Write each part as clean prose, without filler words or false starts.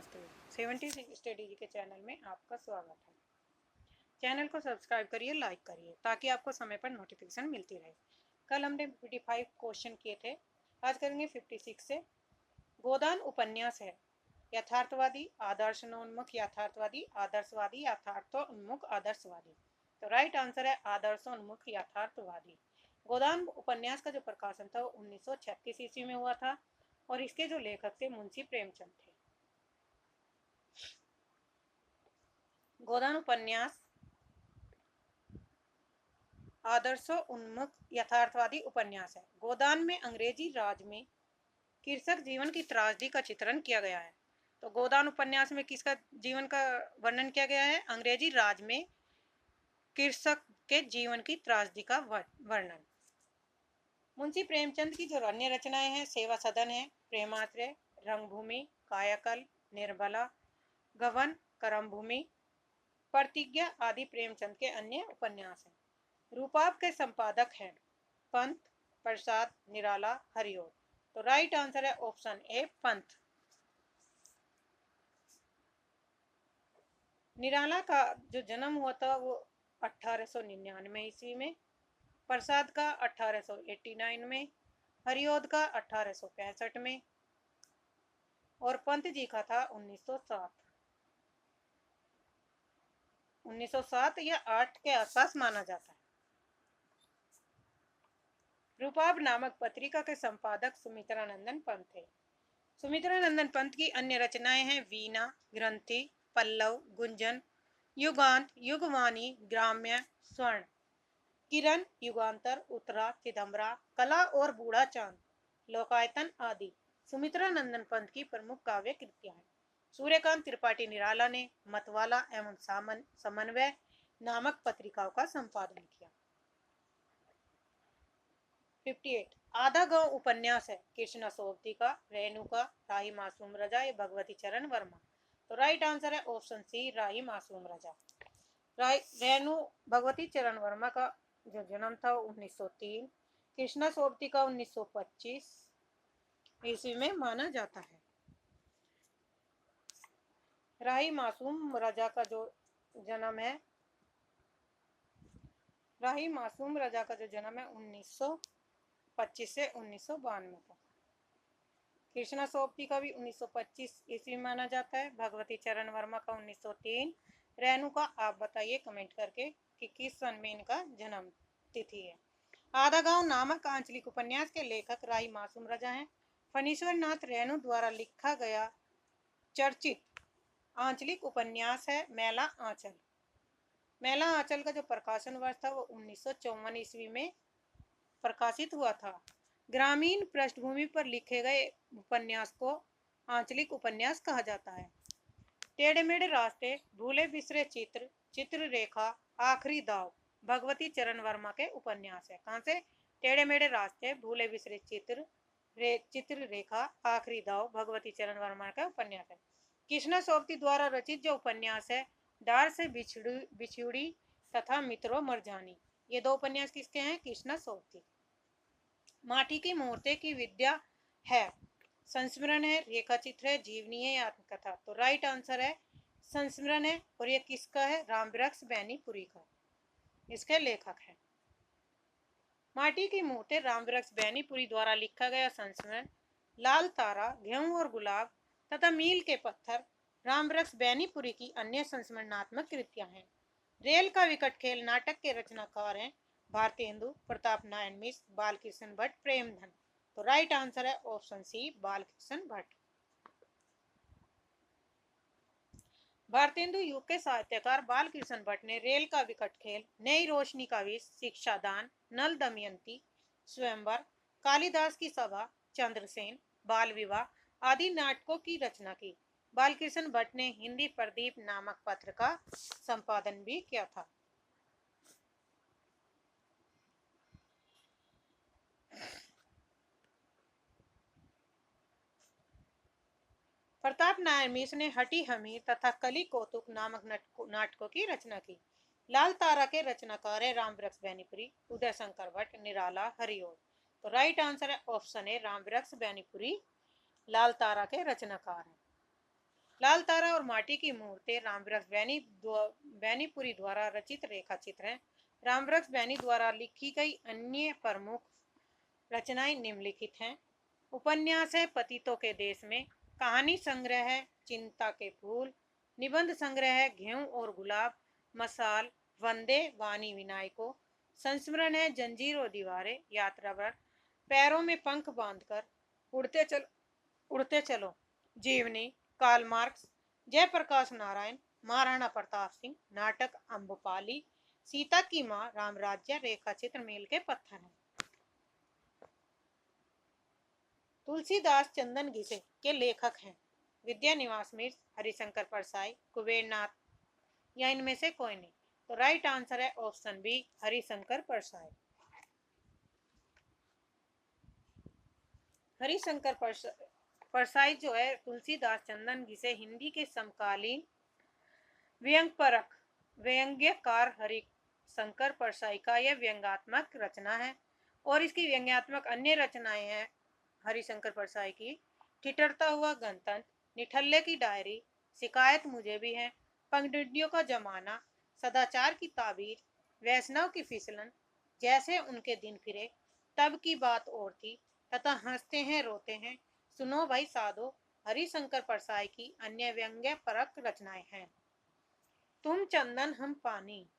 नमस्ते। 70 स्टडी जी के चैनल में आपका स्वागत है। चैनल को सब्सक्राइब करिए, लाइक करिए ताकि आपको समय पर नोटिफिकेशन मिलती रहे। कल हमने 55 क्वेश्चन किए थे, आज करेंगे 56 से। गोदान उपन्यास है यथार्थवादी, आदर्शोन्मुख, यथार्थवादी, आदर्शवादी, यथार्थोन्मुख, आदर्शवादी। तो राइट आंसर है आदर्शोन्मुख यथार्थवादी। गोदान उपन्यास का जो प्रकाशन था वो 1936 ईस्वी में हुआ था और इसके जो लेखक थे मुंशी प्रेमचंद थे। गोदान उपन्यास आदर्शो उन्मुख यथार्थवादी उपन्यास है। गोदान में अंग्रेजी राज में कृषक जीवन की त्रासदी का चित्रण किया गया है। तो गोदान उपन्यास में किसका जीवन का वर्णन किया गया है? अंग्रेजी राज में कृषक के जीवन की त्रासदी का वर्णन। मुंशी प्रेमचंद की जो अन्य रचनाएं हैं सेवा सदन है, प्रेमाश्रय, रंगभूमि, कायाकल्प, निर्बला, गबन, करमभूमि, प्रतिज्ञा आदि प्रेमचंद के अन्य उपन्यास हैं। रूपाप के संपादक हैं पंत, प्रसाद, निराला, हरिओम। तो राइट आंसर है ऑप्शन ए पंत। निराला का जो जन्म हुआ था वो 1899 ईस्वी में, प्रसाद का 1889 में, हरिओद का 1865 में और पंत जी का था 1907 या 8 के आसपास माना जाता है। रूपाब नामक पत्रिका के संपादक सुमित्रानंदन पंत थे। सुमित्रानंदन पंत की अन्य रचनाएं हैं वीणा, ग्रंथि, पल्लव, गुंजन, युगांत, युगवाणी, ग्राम्य, स्वर्ण, किरण, युगांतर, उत्तरा, चिदम्बरा, कला और बूढ़ा चांद, लोकायतन आदि सुमित्रानंदन पंत की प्रमुख काव्य कृतियां हैं। सूर्यकांत त्रिपाठी निराला ने मतवाला एवं समन्वय नामक पत्रिकाओं का संपादन किया। 58 आधा गांव उपन्यास है कृष्णा सोबती का, रेणु का, राही मासूम रजा या भगवती चरण वर्मा। तो राइट आंसर है ऑप्शन सी राही मासूम रजा। रेणु भगवती चरण वर्मा का जो जन्म था 1903, कृष्णा सोबती का 1925 ईस्वी में माना जाता है। राही मासूम रजा का जो जन्म है राही मासूम रजा का जो जन्म है 1925 से 1992 का। कृष्णा सोबती का भी 1925 ईस्वी माना जाता है, भगवती चरण वर्मा का 1903। रेणु का आप बताइए कमेंट करके कि किस सन में इनका जन्म तिथि है। आधा गांव नामक आंचलिक उपन्यास के लेखक राही मासूम रजा हैं। फणीश्वर नाथ रेणु द्वारा लिखा गया चर्चित आंचलिक उपन्यास है मेला आंचल। मेला आंचल का जो प्रकाशन वर्ष था वो 1954 ईस्वी में प्रकाशित हुआ था। ग्रामीण पृष्ठभूमि पर लिखे गए उपन्यास को आंचलिक उपन्यास कहा जाता है। टेढ़े मेढ़े रास्ते, भूले बिसरे चित्र, चित्र रेखा, आखिरी दाव भगवती चरण वर्मा के उपन्यास है। कहाँ से? टेढ़े मेढ़े रास्ते, भूले बिसरे चित्र, चित्र रेखा, आखिरी दाव भगवती चरण वर्मा का उपन्यास है। कृष्णा सोबती द्वारा रचित जो उपन्यास है डार से बिछुड़ी तथा मित्रों मरजानी, ये दो उपन्यास किसके हैं? कृष्णा सोबती। माटी की मूर्ति की विद्या है, संस्मरण है, रेखा चित्र है, जीवनी है, आत्मकथा। तो राइट आंसर है संस्मरण है और ये किसका है? रामवृक्ष बैनीपुरी का, इसके लेखक है। माटी की मूर्ति रामवृक्ष बैनीपुरी द्वारा लिखा गया संस्मरण, लाल तारा, गेहूं और गुलाब तथा मील के पत्थर रामवृक्ष बैनीपुरी की अन्य संस्मरणात्मक कृतियां हैं। रेल का विकट खेल नाटक के रचनाकार हैं भारतेंदु, प्रताप नारायण मिश्र, बालकृष्ण भट्ट, प्रेमधन। तो राइट आंसर है ऑप्शन सी बालकृष्ण भट्ट। भारतेंदु युग के साहित्यकार बालकृष्ण भट्ट ने रेल का विकट खेल, नई रोशनी का विष, शिक्षादान, नल दमयंती, स्वयंवर, कालिदास की सभा, चंद्रसेन, बाल विवाह आदि नाटकों की रचना की। बालकृष्ण भट्ट ने हिंदी प्रदीप नामक पत्र का संपादन भी किया था। प्रताप नारायण मिश्र ने हटी हमीर तथा कली कौतुक नामक नाटकों की रचना की। लाल तारा के रचनाकार है रामवृक्ष बैनीपुरी, उदय शंकर भट्ट, निराला, हरिओम। तो राइट आंसर है ऑप्शन ए रामवृक्ष बैनीपुरी लाल तारा के रचनाकार हैं। लाल तारा और माटी की मूर्तें रामवृक्ष बैनीपुरी द्वारा रचित रेखा चित्र हैं। रामवृक्ष बैनी द्वारा लिखी गई अन्य प्रमुख रचनाएं निम्नलिखित हैं। उपन्यास है पतितों के देश में, कहानी संग्रह है चिंता के फूल, निबंध संग्रह है गेहूं और गुलाब, मसाल, वंदे वाणी विनायको, संस्मरण है जंजीर और दीवारें, यात्रा व्रत, पैरों में पंख बांधकर, उड़ते चलो, जीवनी, कार्ल मार्क्स, जयप्रकाश नारायण, महाराणा प्रताप सिंह, नाटक अम्बपाली, सीता की माँ, रामराज्य, रेखा चित्र मील के पत्थर हैं। तुलसीदास चंदन घिसे के लेखक हैं। विद्या निवास मिर्ज, हरिशंकर परसाई, कुबेरनाथ, या इनमें से कोई नहीं। तो राइट आंसर है ऑप्शन बी, हरिशंकर परसाई। हरिशंकर परसाई जो है तुलसीदास चंदन घिसे हिंदी के समकालीन व्यंग्यपरक व्यंग्यकार हरिशंकर परसाई का यह व्यंग्यात्मक रचना है। और इसकी व्यंग्यात्मक अन्य रचनाएं हैं हरिशंकर परसाई की ठिठुरता हुआ गणतंत्र, निठल्ले की डायरी, शिकायत मुझे भी है, पगडंडियों का जमाना, सदाचार की ताबीर, वैष्णव की फिसलन, जैसे उनके दिन फिरे, तब की बात और थी, तथा हंसते हैं रोते हैं, सुनो भाई साधो, हरिशंकर परसाई की अन्य व्यंग्य परक रचनाएं हैं। तुम चंदन हम पानी,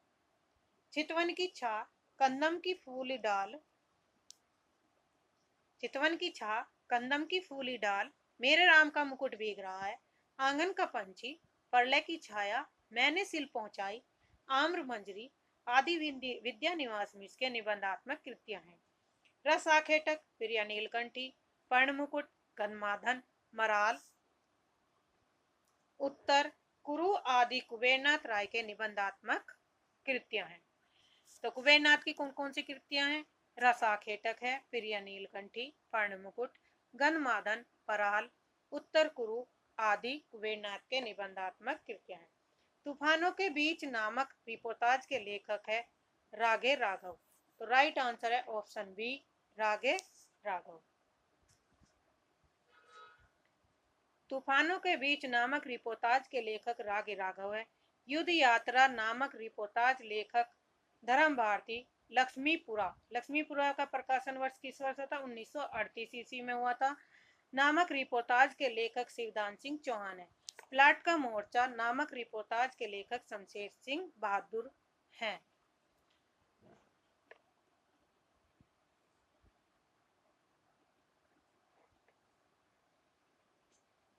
चितवन की छा, कंदम की फूली डाल, चितवन की छा, कंदम की फूली डाल, मेरे राम का मुकुट भीग रहा है, आंगन का पंछी, प्रलय की छाया, मैंने सिल पहुंचाई, आम्र मंजरी आदि विद्या निवास मिश्र के निबंधात्मक कृतियां हैं। रस आखेटक, प्रिया नीलकंठी, पर्ण मुकुट, गन्माधन, मराल, उत्तर, कुरु आदि कुबेरनाथ राय के निबंधात्मक कृतियां हैं। तो कुबेरनाथ की कौन कौन सी कृतियां हैं? रसाखेटक है, प्रिया नीलकंठी, पर्ण मुकुट, गन्मादन, पराल, उत्तर कुरु आदि कुबेरनाथ के निबंधात्मक कृतियां हैं। तूफानों के बीच नामक रिपोर्टाज के लेखक है रागे राघव। तो राइट आंसर है ऑप्शन बी, रागे राघव। तूफानों के बीच नामक रिपोर्टाज के लेखक रागे राघव है। युद्ध यात्रा नामक रिपोर्टाज लेखक धर्म भारती। लक्ष्मीपुरा का प्रकाशन वर्ष किस वर्ष था? 1938 ईस्वी में हुआ था। नामक रिपोर्टाज के लेखक शिवदान सिंह चौहान है। प्लाट का मोर्चा नामक रिपोर्टाज के लेखक शमशेर सिंह बहादुर हैं।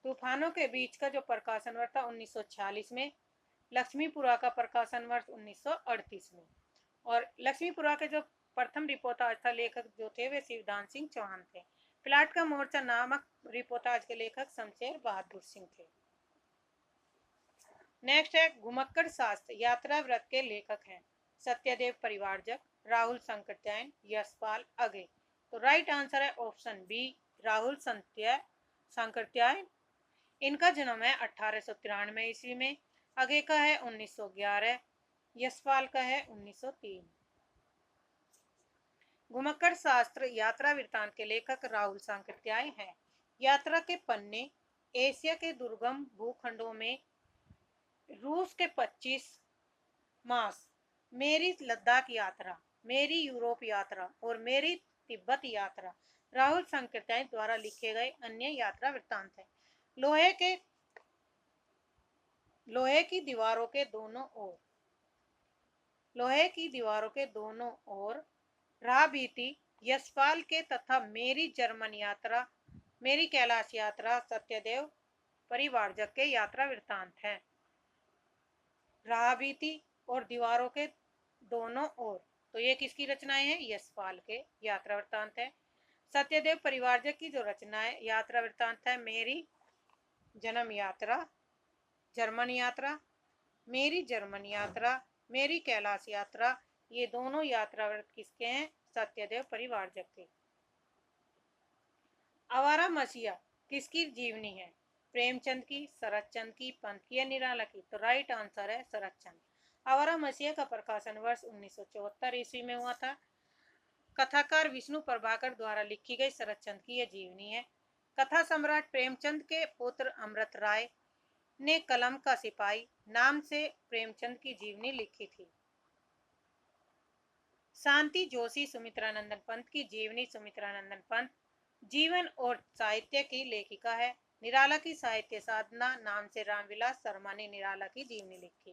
तूफानों के बीच का जो प्रकाशन वर्ष था 1946 में, लक्ष्मीपुरा का प्रकाशन वर्ष 1938 में। और लक्ष्मीपुरा के जो प्रथम रिपोर्टाज था लेखक जो थे वे शिवदान सिंह चौहान थे। प्लाट का मोर्चा नामक रिपोर्टाज के लेखक शमशेर बहादुर सिंह थे। नेक्स्ट है घुमक्कड़ शास्त्र यात्रा व्रत के लेखक हैं सत्यदेव परिवारजक, राहुल संकृत्यायन, यशपाल अगे। तो राइट आंसर है ऑप्शन बी, राहुल संकृत्यायन। इनका जन्म है 1893 ईस्वी में, अगे का है 1911, यशपाल का है 1903। घुमक्कड़ शास्त्र यात्रा वृत्तांत के लेखक राहुल सांकृत्याय हैं। यात्रा के पन्ने एशिया के दुर्गम भूखंडों में, रूस के 25 मास, मेरी लद्दाख यात्रा, मेरी यूरोप यात्रा और मेरी तिब्बत यात्रा राहुल सांकृत्याय द्वारा लिखे गए अन्य यात्रा वृत्तांत हैं। लोहे की दीवारों के दोनों ओर राह बीती, यशपाल के तथा मेरी जर्मन यात्रा, मेरी कैलाश यात्रा सत्यदेव परिवारजक के यात्रा वृत्तांत हैं। राह बीती और दीवारों के दोनों ओर, तो ये किसकी रचनाएं हैं? यशपाल के यात्रा वृत्तांत है। सत्यदेव परिवारजक की जो रचना है यात्रा वृत्तांत है मेरी जन्म यात्रा, जर्मन यात्रा, मेरी जर्मन यात्रा, मेरी कैलाश यात्रा, ये दोनों यात्रा व्रत किसके हैं? सत्यदेव परिवारजक के। आवारा मसीहा किसकी जीवनी है? प्रेमचंद की, शरतचंद की, पंत की या निराला की? तो राइट आंसर है शरतचंद। आवारा मसीहा का प्रकाशन वर्ष 1974 ईस्वी में हुआ था। कथाकार विष्णु प्रभाकर द्वारा लिखी गई शरतचंद की यह जीवनी है। कथा सम्राट प्रेमचंद के पुत्र अमृत राय ने कलम का सिपाही नाम से प्रेमचंद की जीवनी लिखी थी। शांति जोशी सुमित्रानंदन पंत की जीवनी। सुमित्रानंदन पंत जीवन और साहित्य की लेखिका है। निराला की साहित्य साधना नाम से रामविलास शर्मा ने निराला की जीवनी लिखी।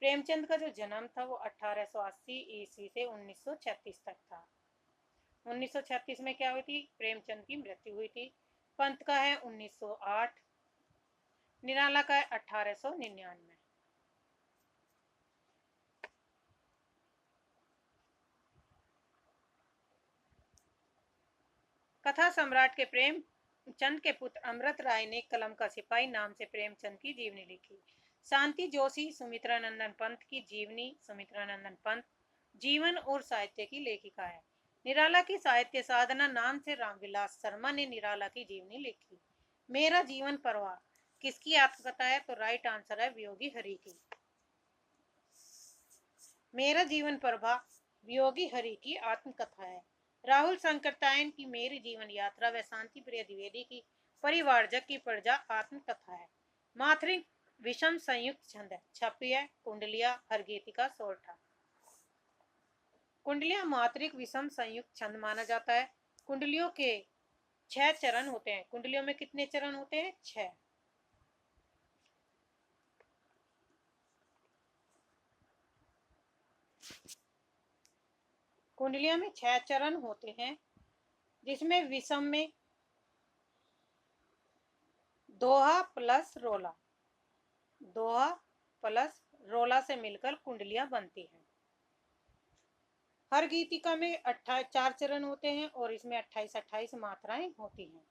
प्रेमचंद का जो जन्म था वो 1880 ईस्वी से 1936 तक था। 1936 में क्या हुई थी? प्रेमचंद की मृत्यु हुई थी। पंत का है 1908, निराला का है 1899। कथा सम्राट के प्रेमचंद के पुत्र अमृत राय ने कलम का सिपाही नाम से प्रेमचंद की जीवनी लिखी। शांति जोशी सुमित्रानंदन पंत की जीवनी। सुमित्रानंदन पंत जीवन और साहित्य की लेखिका है। निराला की साहित्य साधना नाम से रामविलास शर्मा ने निराला की जीवनी लिखी। मेरा जीवन परवाह किसकी आत्मकथा है? तो राइट आंसर है वियोगी हरि की। मेरा जीवन प्रभा वियोगी हरि की आत्मकथा है। राहुल शंकरतायन की मेरी जीवन यात्रा व शांति प्रिय द्विवेदी की परिवारजक की प्रजा आत्मकथा है। मात्रिक विषम संयुक्त छंद है। छपी है कुंडलिया हरगीतिका सोरठा। कुंडलिया मात्रिक विषम संयुक्त छंद माना जाता है। कुंडलियों के 6 चरण होते हैं। कुंडलियों में कितने चरण होते हैं? 6। कुंडलियों में 6 चरण होते हैं, जिसमें विषम में दोहा प्लस रोला, दोहा प्लस रोला से मिलकर कुंडलियां बनती हैं। हर गीतिका में 4 चरण होते हैं और इसमें 28-28 मात्राएं होती हैं।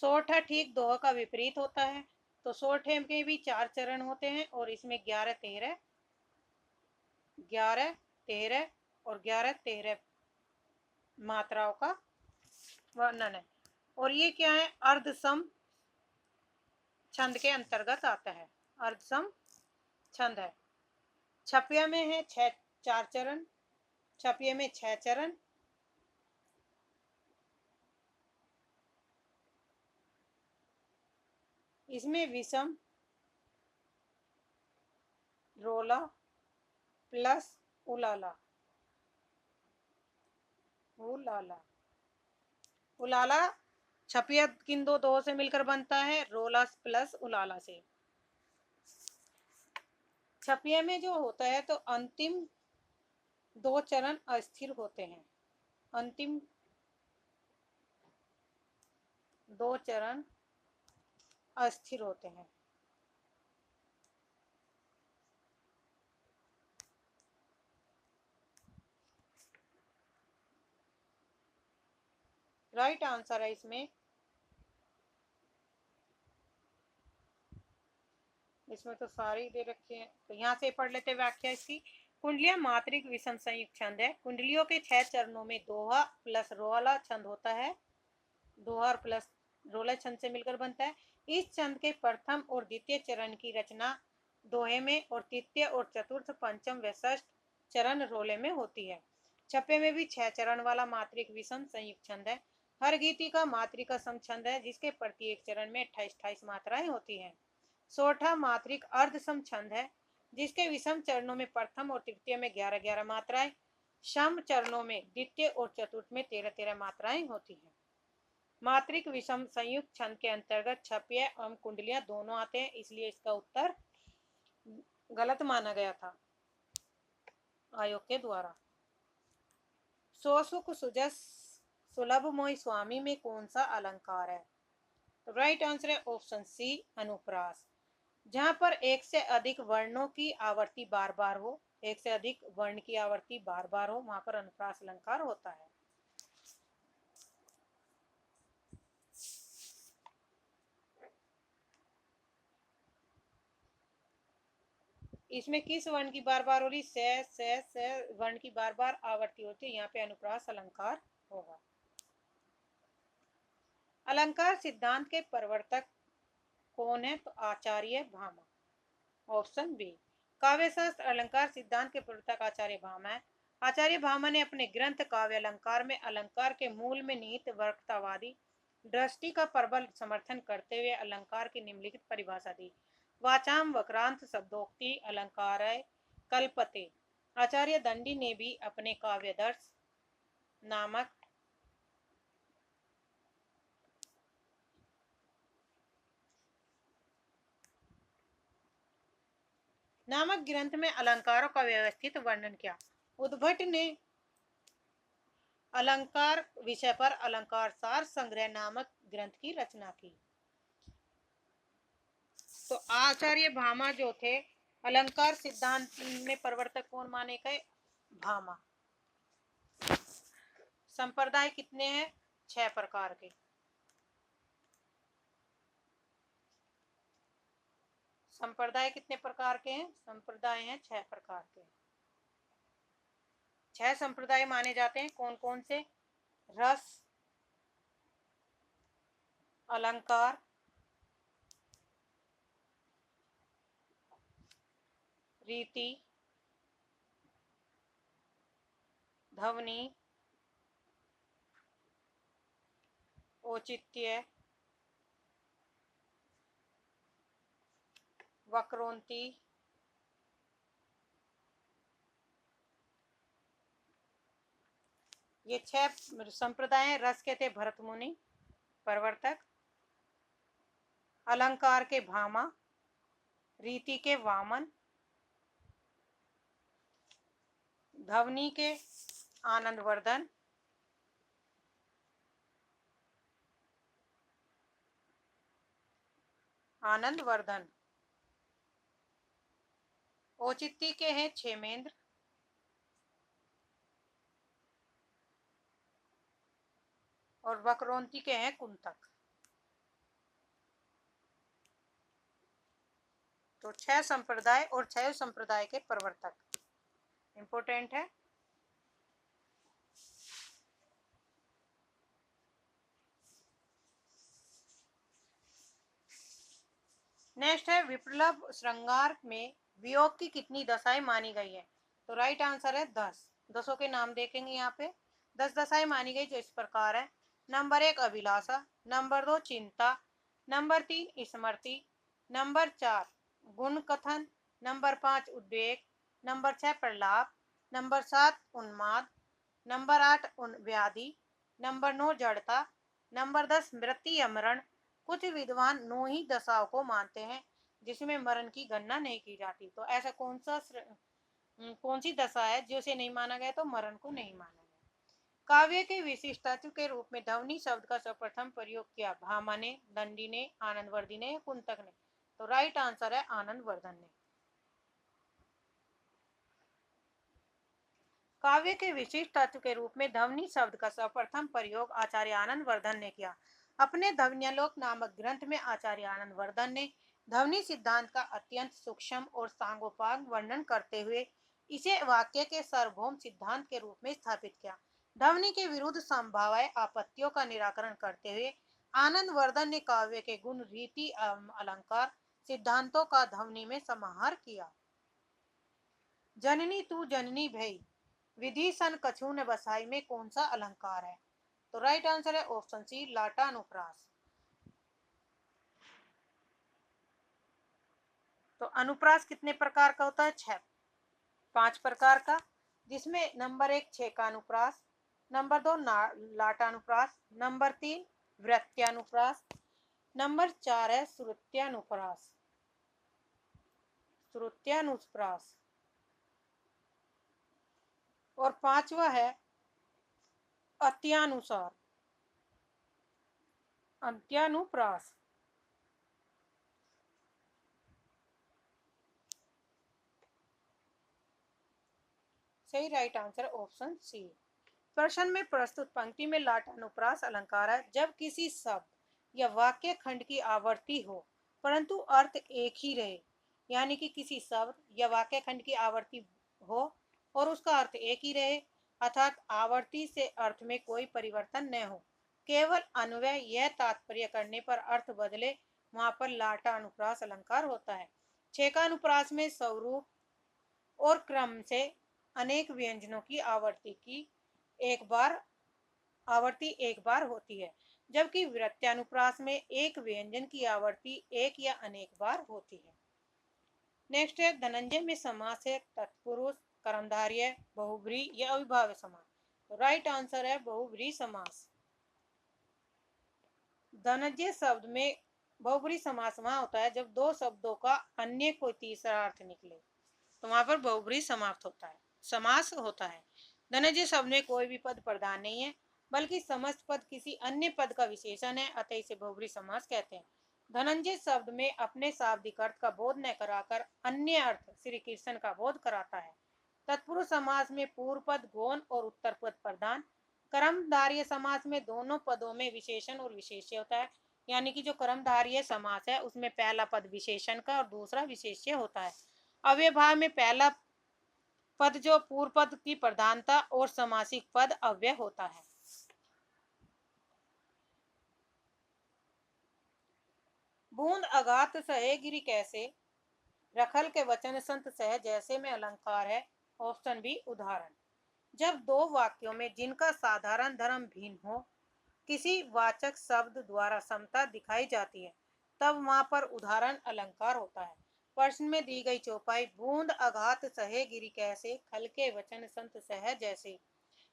सोरठा ठीक दोहा का विपरीत होता है। तो सोरठे में भी 4 चरण होते हैं और इसमें 11-13 और 11-13 मात्राओं का वर्णन है। और ये क्या है? अर्धसम छंद के अंतर्गत आता है। अर्धसम छंद है। छपिया में है 4 चरण। छपिये में 6 चरण। इसमें विषम रोला प्लस उलाला, उलाला उलाला छपिया किन दो से मिलकर बनता है? रोला प्लस उलाला से। छपिया में जो होता है तो अंतिम 2 चरण अस्थिर होते हैं। अंतिम 2 चरण अस्थिर होते हैं। राइट आंसर है इसमें तो सारी दे रखे हैं, तो यहाँ से पढ़ लेते व्याख्या इसकी। कुंडलियां मात्रिक विषम संयुक्त छंद है। कुंडलियों के 6 चरणों में दोहा प्लस रोला छंद होता है। दोहा प्लस रोला छंद से मिलकर बनता है। इस छंद के प्रथम और द्वितीय चरण की रचना दोहे में और तृतीय और चतुर्थ पंचम व षष्ठ चरण रोले में होती है। छपे में भी 6 चरण वाला मात्रिक विषम संयुक्त छंद है। हर गीति का मात्रिका सम छंद है, जिसके प्रत्येक चरण में 28-28 मात्राएं होती हैं। सोरठा मात्रिक अर्धसम छंद है, जिसके विषम चरणों में प्रथम और तृतीय में 11-11 मात्राएं, सम चरणों में द्वितीय और चतुर्थ में 13-13 मात्राएं होती हैं। मात्रिक विषम संयुक्त छंद के अंतर्गत छपिया एवं कुंडलियां दोनों आते हैं, इसलिए इसका उत्तर गलत माना गया था आयोग के द्वारा। सोसुक सुजस सुलभ मोहि स्वामी में कौन सा अलंकार है? तो राइट आंसर है ऑप्शन सी अनुप्रास। जहां पर एक से अधिक वर्णों की आवर्ती बार बार हो, एक से अधिक वर्ण की आवर्ती बार बार हो, वहां पर अनुप्रास अलंकार होता है। इसमें किस वर्ण की बार बार हो रही? से वर्ण की बार बार आवर्ती होती है, यहाँ पे अनुप्रास अलंकार होगा। अलंकार सिद्धांत के प्रवर्तक कौन है? तो आचार्य भामा। Option B. काव्यशास्त्र अलंकार सिद्धांत के प्रवर्तक आचार्य भामा है। आचार्य भामा ने अपने ग्रंथ काव्य अलंकार में अलंकार के मूल में निहित वर्गतावादी दृष्टि का प्रबल समर्थन करते हुए अलंकार की निम्नलिखित परिभाषा दी। वाचाम वक्रांत शब्दोक्ति अलंकार कल्पते। आचार्य दंडी ने भी अपने काव्यदर्श नामक ग्रंथ में अलंकारों का व्यवस्थित वर्णन किया। उद्भट ने अलंकार विषय पर अलंकार सार संग्रह नामक ग्रंथ की रचना की। तो आचार्य भामा जो थे अलंकार सिद्धांत में प्रवर्तक कौन माने गए? भामा। संप्रदाय कितने हैं? 6 प्रकार के। संप्रदाय कितने प्रकार के हैं? संप्रदाय हैं 6 प्रकार के। 6 संप्रदाय माने जाते हैं। कौन कौन से? रस, अलंकार, रीति, ध्वनि, औचित्य, वक्रोन्ति, ये 6 संप्रदाय। रस के थे भरत मुनि प्रवर्तक, अलंकार के भामा, रीति के वामन, ध्वनि के आनंदवर्धन, औचित्य के हैं क्षेमेंद्र, और वक्रोन्ति के हैं कुंतक। तो 6 संप्रदाय और 6 संप्रदाय के प्रवर्तक इंपोर्टेंट है। नेक्स्ट है विप्लव श्रृंगार में वियोग की कितनी दशाएं मानी गई है? तो राइट आंसर है 10। 10 के नाम देखेंगे यहाँ पे। 10 दशाएं मानी गई जो इस प्रकार है। नंबर 1 अभिलाषा, नंबर 2 चिंता, नंबर 3 स्मृति, नंबर 4 गुण कथन, नंबर 5 उद्वेग, नंबर 6 प्रलाप, नंबर 7 उन्माद, नंबर 8 व्याधि, नंबर 9 जड़ता, नंबर 10 मृत्यु या मरण। कुछ विद्वान 9 ही दशाओं को मानते हैं जिसमें मरण की गणना नहीं की जाती। तो ऐसा कौन सी दशा है जिसे नहीं माना गया? तो मरण को नहीं माना गया। काव्य के विशिष्ट तत्व के रूप में ध्वनि शब्द का सर्वप्रथम प्रयोग किया भामा ने, दंडी ने, आनंदवर्धी ने, कुंतक ने? तो राइट आंसर है आनंदवर्धन ने। काव्य के विशिष्ट तत्व के रूप में ध्वनि शब्द का सर्वप्रथम प्रयोग आचार्य आनंदवर्धन ने किया। अपने ध्वन्यालोक नामक ग्रंथ में आचार्य आनंदवर्धन ने ध्वनि सिद्धांत का अत्यंत सूक्ष्म और सांगोपांग वर्णन करते हुए इसे वाक्य के सार्वभौम सिद्धांत के रूप में स्थापित किया। ध्वनि के विरुद्ध संभाव्य आपत्तियों का निराकरण करते हुए आनंदवर्धन ने काव्य के गुण, रीति, अलंकार सिद्धांतों का ध्वनि में समाहार किया। जननी तू जननी भई विधि सन कछु न बसाई में कौन सा अलंकार है? तो राइट आंसर है ऑप्शन सी लाटा अनुप्रास। तो अनुप्रास कितने प्रकार का होता है? 5 प्रकार का, जिसमें नंबर 1 छेका अनुप्रास, नंबर 2 लाटा अनुप्रास, नंबर 3 वृत्त्यानुप्रास, नंबर 4 है श्रुत्यानुप्रास, और 5वां है अंत्यानुप्रास। सही राइट आंसर ऑप्शन सी। प्रश्न में प्रस्तुत पंक्ति में लाटानुप्रास अलंकार है जब किसी शब्द या वाक्य खंड की आवर्ती हो परंतु अर्थ एक ही रहे। यानी कि किसी शब्द या वाक्य खंड की आवर्ती हो और उसका अर्थ एक ही रहे, अर्थात आवर्ती से अर्थ में कोई परिवर्तन न हो, केवल अन्वय यह तात्पर्य करने पर अर्थ बदले, वहां पर लाटा अनुप्रास अलंकार होता है। छेका अनुप्रास में स्वरूप और क्रम से अनेक व्यंजनों की आवर्ती एक बार होती है, जबकि वृत्यानुप्रास में एक व्यंजन की आवर्ती एक या अनेक बार होती है। नेक्स्ट है धनंजय में समास है तत्पुरुष, कर्मधारय, बहुब्रीहि या अविभाज्य समास। तो राइट आंसर है बहुब्रीहि समास। धनंजय शब्द में बहुब्रीहि समास वहां होता है जब दो शब्दों का अन्य कोई तीसरा अर्थ निकले, तो वहां पर बहुब्रीहि समास होता है। धनंजय शब्द में कोई भी पद प्रधान नहीं है, बल्कि समस्त पद किसी अन्य पद का विशेषण है, अतः इसे बहुब्रीहि समास कहते हैं। धनंजय शब्द में अपने शाब्दिक अर्थ का बोध न कराकर अन्य अर्थ श्री कृष्ण का बोध कराता है। तत्पुरुष समास में पूर्व पद गौण और उत्तर पद प्रधान। कर्मधारय समास में दोनों पदों में विशेषण और विशेष्य होता है, यानी कि जो कर्मधारय समास है उसमें पहला पद विशेषण का और दूसरा विशेष्य होता है। अव्ययभाव में पहला पद जो पूर्व पद की प्रधानता और समासिक पद अव्यय होता है। बूंद अगात सहे गिरि कैसे, रखल के वचन संत सह जैसे में अलंकार है। ऑप्शन बी उदाहरण। जब दो वाक्यों में जिनका साधारण धर्म भिन्न हो किसी वाचक शब्द द्वारा समता दिखाई जाती है, तब वहां पर उदाहरण अलंकार होता है। प्रश्न में दी गई चौपाई बूंद अघात सहे गिरि कैसे, खल के वचन संत सह जैसे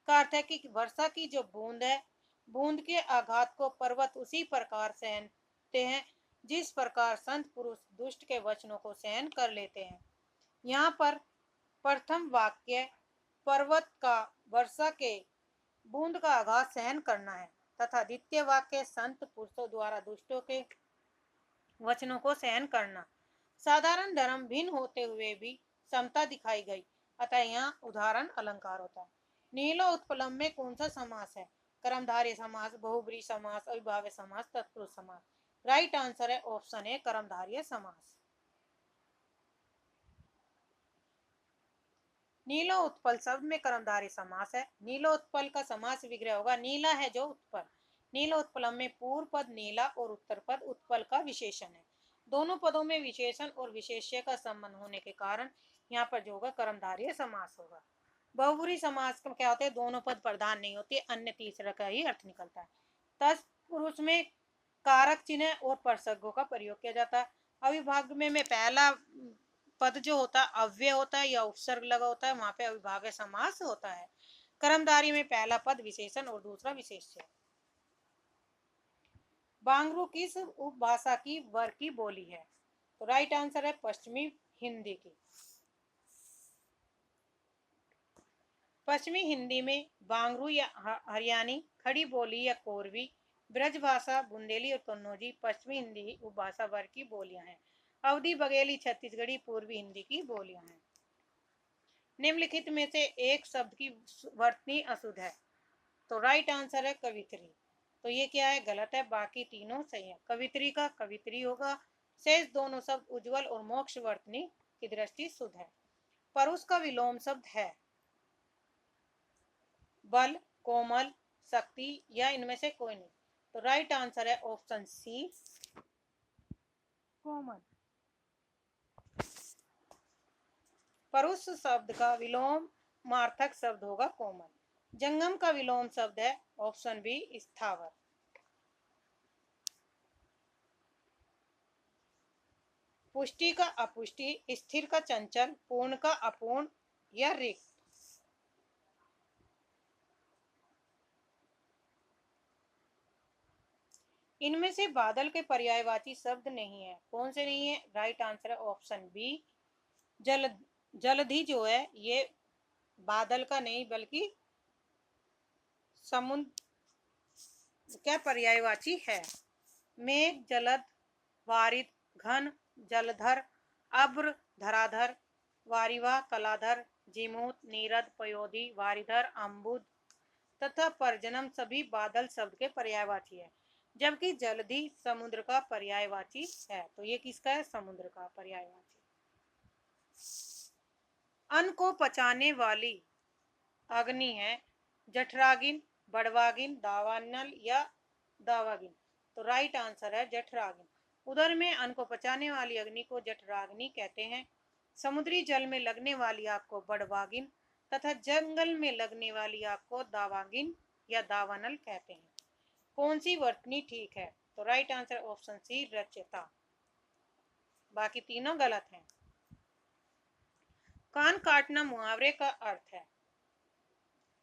का अर्थ है कि वर्षा की जो बूंद है, बूंद के आघात को पर्वत उसी प्रकार सहते हैं जिस प्रकार संत पुरुष दुष्ट के वचनों को सहन कर लेते हैं। यहाँ पर प्रथम वाक्य पर्वत का वर्षा के बूंद का आघात सहन करना है, तथा द्वितीय वाक्य संत पुरुषों द्वारा दुष्टों के वचनों को सहन करना। साधारण धर्म भिन्न होते हुए भी समता दिखाई गई, अतः यहाँ उदाहरण अलंकार होता है। नीलो उत्पलम में कौन सा समास है? कर्मधारय समास, बहुब्रीहि समास, अविभाज्य समास, तत्पुरुष समास। राइट आंसर है ऑप्शन ए कर्मधारय समास। नीलो उत्पल शब्द में कर्मधारय समास है। नीलो उत्पल का समास विग्रह होगा, नीला है जो उत्पल। नीलो उत्पलम में पूर्व पद नीला और उत्तर पद उत्पल का विशेषण है। दोनों पदों में विशेषण और विशेष्य का संबंध होने के कारण यहाँ पर जो होगा कर्मधारय समास होगा। बहुब्रीहि समास का क्या होता है? दोनों पद प्रधान नहीं होते, अन्य तीसरा का ही अर्थ निकलता है। तत्पुरुष में कारक चिन्ह और प्रसर्गों का प्रयोग किया जाता है। अविभाज्य में पहला पद जो होता है अव्यय होता है या उपसर्ग लगा होता है, वहां पे अविभाज्य समास होता है। कर्मधारय में पहला पद विशेषण और दूसरा विशेष्य। बांगरू किस उपभाषा की वर्ग की बोली है? तो राइट आंसर है पश्चिमी हिंदी की। पश्चिमी हिंदी में बांगरू या हरियाणी, खड़ी बोली या कोरवी, ब्रज भाषा, बुंदेली और कन्नौजी पश्चिमी हिंदी उपभाषा वर्ग की बोलियां हैं। अवधी, बघेली, छत्तीसगढ़ी पूर्वी हिंदी की बोलियां हैं। निम्नलिखित में से एक शब्द की वर्तनी अशुद्ध है, तो राइट आंसर है कवित्री। तो ये क्या है? गलत है, बाकी तीनों सही है। कवित्री का कवित्री होगा। शेष दोनों शब्द उज्जवल और मोक्ष वर्तनी की दृष्टि शुद्ध है। परुष का विलोम शब्द है बल, कोमल, शक्ति या इनमें से कोई नहीं। तो राइट आंसर है ऑप्शन सी कोमल। परुष शब्द का विलोम मार्थक शब्द होगा कोमल। जंगम का विलोम शब्द है ऑप्शन बी स्थावर। पुष्टि का अपुष्टि, स्थिर का चंचल, पूर्ण का अपूर्ण या रिक्त। इनमें से बादल के पर्यायवाची शब्द नहीं है। कौन से नहीं है? राइट आंसर है ऑप्शन बी जलधि जो है ये बादल का नहीं बल्कि समुद्र क्या पर्यायवाची है। मेघ, जलद, वारिद, घन, जलधर, अब्र, धराधर, वारिवा, कलाधर, जिमूत, नीरद, पयोधी, वारिधर, अम्बुद तथा परजनम सभी बादल शब्द के पर्यायवाची है, जबकि जलधि समुद्र का पर्यायवाची है। तो ये किसका है? समुद्र का पर्यायवाची। अन्न को पचाने वाली अग्नि है जठराग्नि, बड़वाग्नि, दावानल या दावाग्नि। तो राइट आंसर है जठराग्नि। उदर में अन्न को पचाने वाली अग्नि को जठराग्नि कहते हैं। समुद्री जल में लगने वाली आग को बड़वाग्नि तथा जंगल में लगने वाली आग को दावाग्नि या दावानल कहते हैं। कौन सी वर्तनी ठीक है? तो राइट आंसर ऑप्शन सी, रचयिता। बाकी तीनों गलत हैं। कान काटना मुहावरे का अर्थ है।